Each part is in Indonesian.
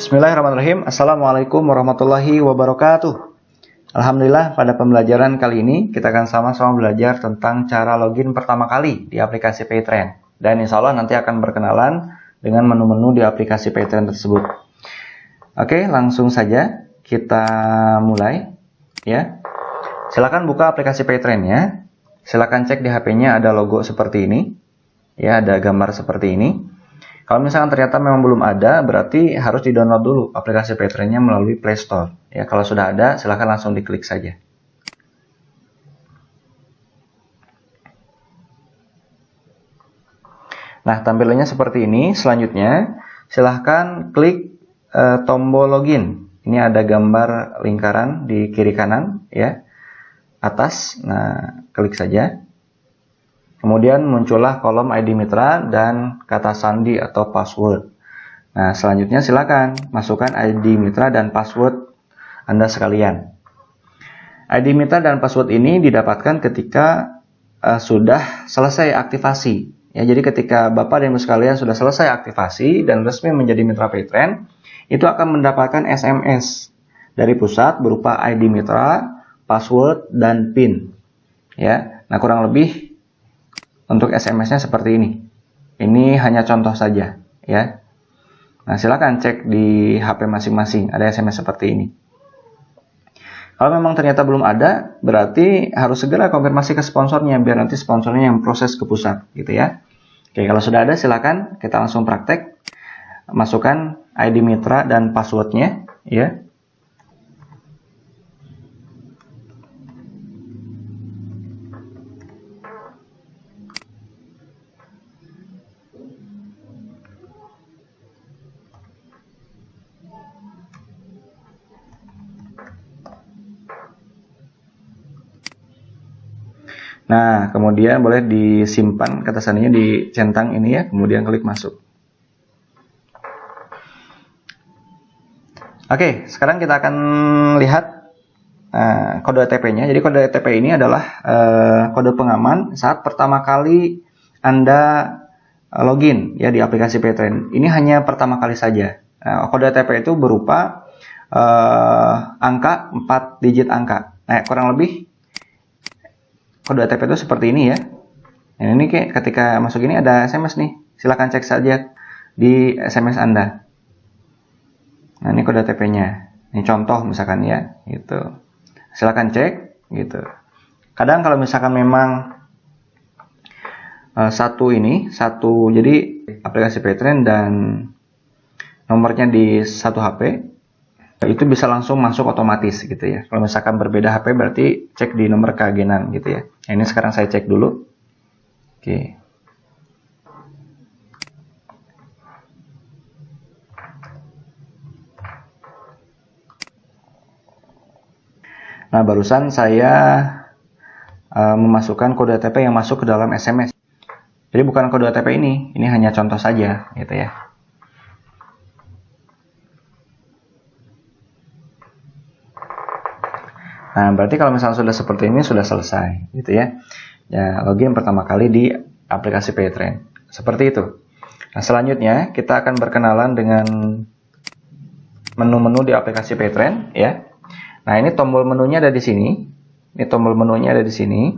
Bismillahirrahmanirrahim. Assalamualaikum warahmatullahi wabarakatuh. Alhamdulillah, pada pembelajaran kali ini kita akan sama-sama belajar tentang cara login pertama kali di aplikasi Paytrend. Dan insya Allah nanti akan berkenalan dengan menu-menu di aplikasi Paytrend tersebut. Oke, langsung saja kita mulai. Ya, silakan buka aplikasi Paytrend ya. Silakan cek di HP-nya ada logo seperti ini. Ya, ada gambar seperti ini. Kalau misalkan ternyata memang belum ada, berarti harus di-download dulu aplikasi Paytrend-nya melalui Play Store. Ya, kalau sudah ada, silakan langsung diklik saja. Nah, tampilannya seperti ini. Selanjutnya, silahkan klik tombol login. Ini ada gambar lingkaran di kiri kanan, ya, atas. Nah, klik saja. Kemudian muncullah kolom ID Mitra dan kata sandi atau password. Nah, selanjutnya silakan masukkan ID Mitra dan password Anda sekalian. ID Mitra dan password ini didapatkan ketika sudah selesai aktivasi. Ya, jadi ketika Bapak dan Ibu sekalian sudah selesai aktivasi dan resmi menjadi mitra Paytrend, itu akan mendapatkan SMS dari pusat berupa ID Mitra, password, dan PIN. Ya, nah kurang lebih untuk SMS-nya seperti ini. Ini hanya contoh saja, ya. Nah, silakan cek di HP masing-masing, ada SMS seperti ini. Kalau memang ternyata belum ada, berarti harus segera konfirmasi ke sponsornya, biar nanti sponsornya yang proses ke pusat, gitu ya. Oke, kalau sudah ada, silakan kita langsung praktek. Masukkan ID Mitra dan passwordnya, ya. Nah, kemudian boleh disimpan kata sandinya di centang ini ya, kemudian klik masuk. Oke, sekarang kita akan lihat kode OTP-nya. Jadi kode OTP ini adalah kode pengaman saat pertama kali Anda login ya di aplikasi Paytrend. Ini hanya pertama kali saja. Kode OTP itu berupa angka 4 digit angka. Nah, kurang lebih kode OTP itu seperti ini ya. Nah, ini ketika masuk ini ada SMS nih. Silahkan cek saja di SMS Anda. Nah, ini kode OTP-nya. Ini contoh misalkan ya, gitu. Silahkan cek, gitu. Kadang kalau misalkan memang jadi aplikasi Paytrend dan nomornya di satu HP, itu bisa langsung masuk otomatis gitu ya. Kalau misalkan berbeda HP berarti cek di nomor keagenan gitu ya. Nah, ini sekarang saya cek dulu. Oke. Nah, barusan saya memasukkan kode OTP yang masuk ke dalam SMS. Jadi bukan kode OTP ini hanya contoh saja gitu ya. Nah, berarti kalau misalnya sudah seperti ini sudah selesai, gitu ya. Ya, login pertama kali di aplikasi Paytrend. Seperti itu. Nah, selanjutnya kita akan berkenalan dengan menu-menu di aplikasi Paytrend, ya. Nah, ini tombol menunya ada di sini. Ini tombol menunya ada di sini.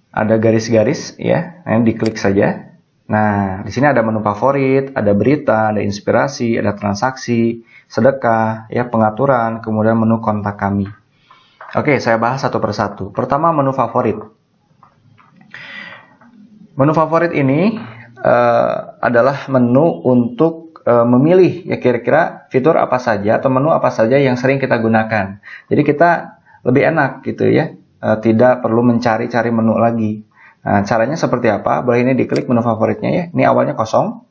Ada garis-garis, ya. Nah, ini diklik saja. Nah, di sini ada menu favorit, ada berita, ada inspirasi, ada transaksi, sedekah, ya, pengaturan, kemudian menu kontak kami. Oke, saya bahas satu persatu. Pertama, menu favorit. Menu favorit ini adalah menu untuk memilih ya kira-kira fitur apa saja atau menu apa saja yang sering kita gunakan. Jadi kita lebih enak gitu ya, tidak perlu mencari-cari menu lagi. Nah, caranya seperti apa? Boleh ini diklik menu favoritnya ya. Ini awalnya kosong.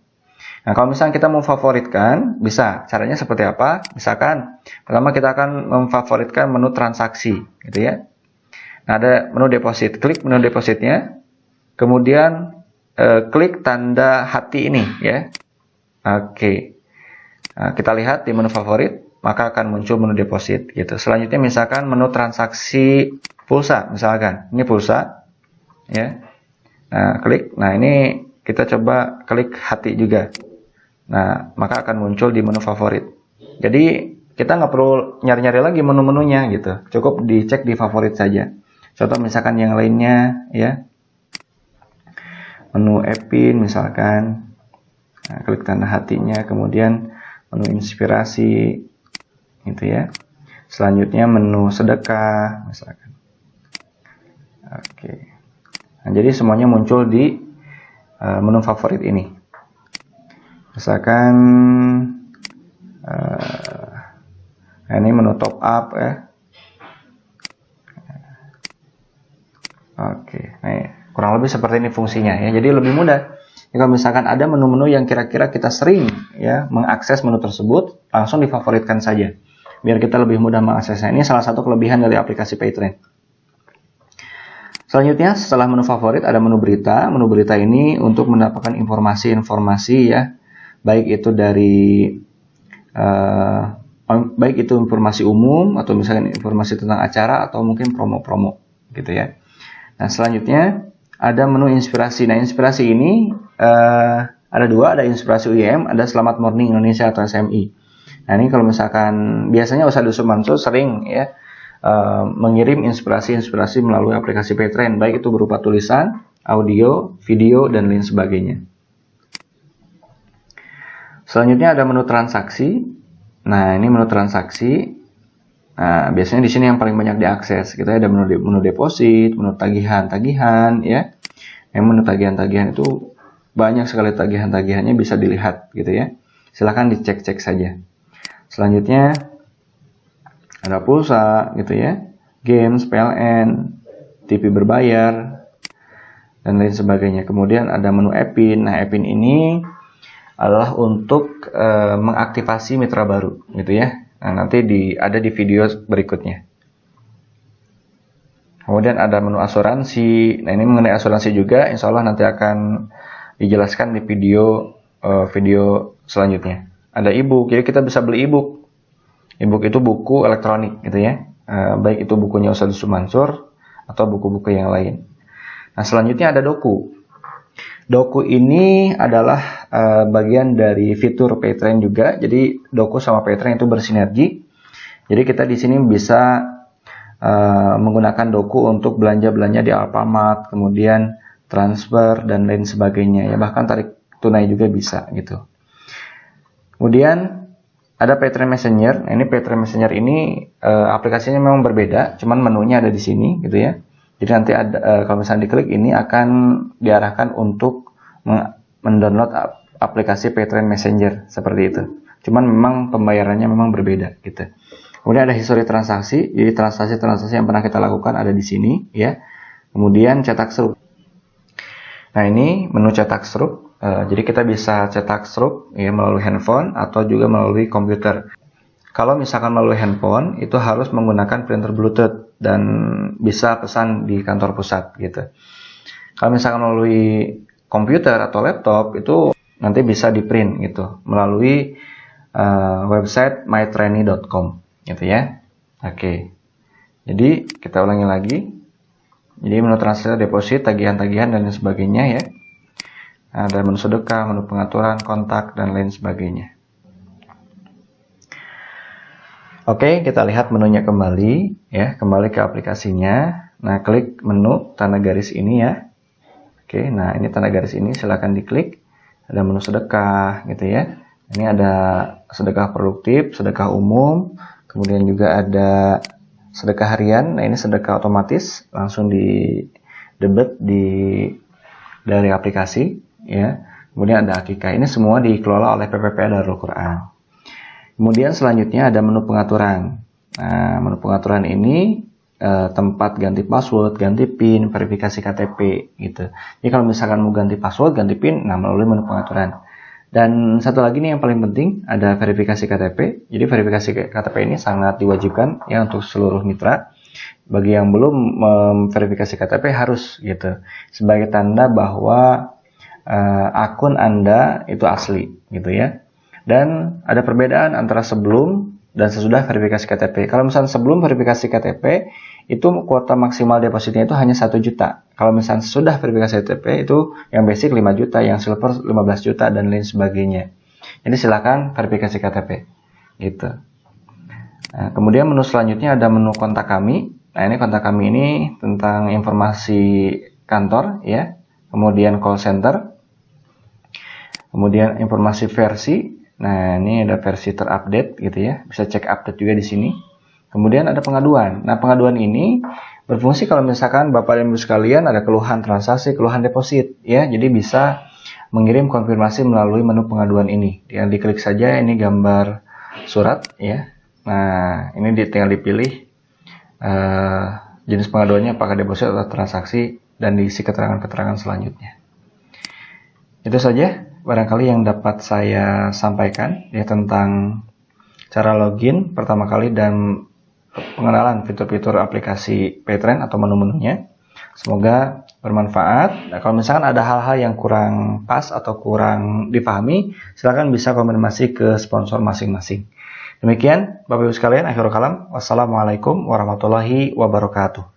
Nah, kalau misalnya kita memfavoritkan, bisa. Caranya seperti apa? Misalkan, pertama kita akan memfavoritkan menu transaksi, gitu ya. Nah, ada menu deposit. Klik menu depositnya. Kemudian, klik tanda hati ini, ya. Oke. Nah, kita lihat di menu favorit, maka akan muncul menu deposit, gitu. Selanjutnya, misalkan menu transaksi pulsa, misalkan. Ini pulsa. Ya, nah klik. Nah ini kita coba klik hati juga. Nah, maka akan muncul di menu favorit. Jadi kita nggak perlu nyari-nyari lagi menu-menunya gitu. Cukup dicek di favorit saja. Contoh misalkan yang lainnya ya. Menu Epin misalkan. Nah, klik tanda hatinya, kemudian menu inspirasi gitu ya. Selanjutnya menu sedekah misalkan. Oke. Nah, jadi semuanya muncul di menu favorit ini. Misalkan ini menu top up ya. Oke, nah, kurang lebih seperti ini fungsinya ya. Jadi lebih mudah. Jika misalkan ada menu-menu yang kira-kira kita sering ya mengakses menu tersebut, langsung difavoritkan saja. Biar kita lebih mudah mengaksesnya. Ini salah satu kelebihan dari aplikasi Paytrend. Selanjutnya setelah menu favorit ada menu berita. Menu berita ini untuk mendapatkan informasi-informasi ya, baik itu dari baik itu informasi umum atau misalnya informasi tentang acara atau mungkin promo-promo gitu ya. Nah, selanjutnya ada menu inspirasi. Nah, inspirasi ini ada dua, ada inspirasi UIM, ada Selamat Morning Indonesia atau SMI. Nah, ini kalau misalkan biasanya Ustadz Yusuf Mansur sering ya mengirim inspirasi-inspirasi melalui aplikasi Paytrend, baik itu berupa tulisan, audio, video, dan lain sebagainya. Selanjutnya ada menu transaksi. Nah, ini menu transaksi. Nah, biasanya di sini yang paling banyak diakses. Kita ada menu deposit, menu tagihan-tagihan, ya. Yang menu tagihan-tagihan itu banyak sekali tagihan-tagihannya bisa dilihat, gitu ya. Silahkan dicek-cek saja. Selanjutnya ada pulsa, gitu ya, games, PLN, TV berbayar, dan lain sebagainya. Kemudian ada menu Epin. Nah, Epin ini adalah untuk mengaktifasi mitra baru, gitu ya. Nah, nanti ada di video berikutnya. Kemudian ada menu asuransi. Nah, ini mengenai asuransi juga, insya Allah nanti akan dijelaskan di video selanjutnya. Ada e-book, jadi kita bisa beli e-book. E-book itu buku elektronik, gitu ya. Baik itu bukunya Ustadz Yusuf Mansur atau buku-buku yang lain. Nah, selanjutnya ada doku. Doku ini adalah bagian dari fitur Paytrend juga. Jadi doku sama Paytrend itu bersinergi. Jadi kita di sini bisa menggunakan doku untuk belanja-belanja di Alfamart, kemudian transfer dan lain sebagainya. Ya, bahkan tarik tunai juga bisa gitu. Kemudian ada Paytrend Messenger. Nah, ini Paytrend Messenger ini aplikasinya memang berbeda, cuman menunya ada di sini gitu ya. Jadi nanti ada kalau misalnya diklik ini akan diarahkan untuk mendownload aplikasi Paytrend Messenger seperti itu. Cuman memang pembayarannya memang berbeda gitu. Kemudian ada histori transaksi. Jadi transaksi-transaksi yang pernah kita lakukan ada di sini ya. Kemudian cetak struk. Nah, ini menu cetak struk. Jadi kita bisa cetak struk ya melalui handphone atau juga melalui komputer. Kalau misalkan melalui handphone itu harus menggunakan printer Bluetooth dan bisa pesan di kantor pusat gitu. Kalau misalkan melalui komputer atau laptop itu nanti bisa di print gitu melalui website mytrainy.com gitu ya. Oke. Jadi kita ulangi lagi. Jadi menu transfer, deposit, tagihan-tagihan dan lain sebagainya ya. Ada menu sedekah, menu pengaturan, kontak dan lain sebagainya. Oke, kita lihat menunya kembali ya, kembali ke aplikasinya. Nah, klik menu tanda garis ini ya. Oke, nah ini tanda garis ini silakan diklik. Ada menu sedekah gitu ya. Ini ada sedekah produktif, sedekah umum, kemudian juga ada sedekah harian. Nah, ini sedekah otomatis langsung di debit dari aplikasi ya. Kemudian ada akikah. Ini semua dikelola oleh PPPA Darul Quran. Kemudian selanjutnya ada menu pengaturan. Nah, menu pengaturan ini tempat ganti password, ganti PIN, verifikasi KTP gitu. Jadi kalau misalkan mau ganti password, ganti PIN, nah melalui menu pengaturan. Dan satu lagi nih yang paling penting ada verifikasi KTP. Jadi verifikasi KTP ini sangat diwajibkan ya untuk seluruh mitra. Bagi yang belum memverifikasi KTP harus gitu. Sebagai tanda bahwa akun Anda itu asli gitu ya. Dan ada perbedaan antara sebelum dan sesudah verifikasi KTP. Kalau misalnya sebelum verifikasi KTP, itu kuota maksimal depositnya itu hanya 1 juta. Kalau misalnya sesudah verifikasi KTP, itu yang basic 5 juta, yang silver 15 juta, dan lain sebagainya. Jadi silakan verifikasi KTP. Gitu. Nah, kemudian menu selanjutnya ada menu kontak kami. Nah, ini kontak kami ini tentang informasi kantor ya. Kemudian call center. Kemudian informasi versi. Nah, ini ada versi terupdate gitu ya. Bisa cek update juga di sini. Kemudian ada pengaduan. Nah, pengaduan ini berfungsi kalau misalkan Bapak dan Ibu sekalian ada keluhan transaksi, keluhan deposit ya. Jadi bisa mengirim konfirmasi melalui menu pengaduan ini. Yang diklik saja, ini gambar surat ya. Nah, ini tinggal dipilih jenis pengaduannya apakah deposit atau transaksi dan diisi keterangan-keterangan selanjutnya. Itu saja barangkali yang dapat saya sampaikan ya tentang cara login pertama kali dan pengenalan fitur-fitur aplikasi Paytrend atau menu-menunya. Semoga bermanfaat. Nah, kalau misalkan ada hal-hal yang kurang pas atau kurang dipahami, silakan bisa konfirmasi ke sponsor masing-masing. Demikian Bapak Ibu sekalian, akhirul kalam. Wassalamualaikum warahmatullahi wabarakatuh.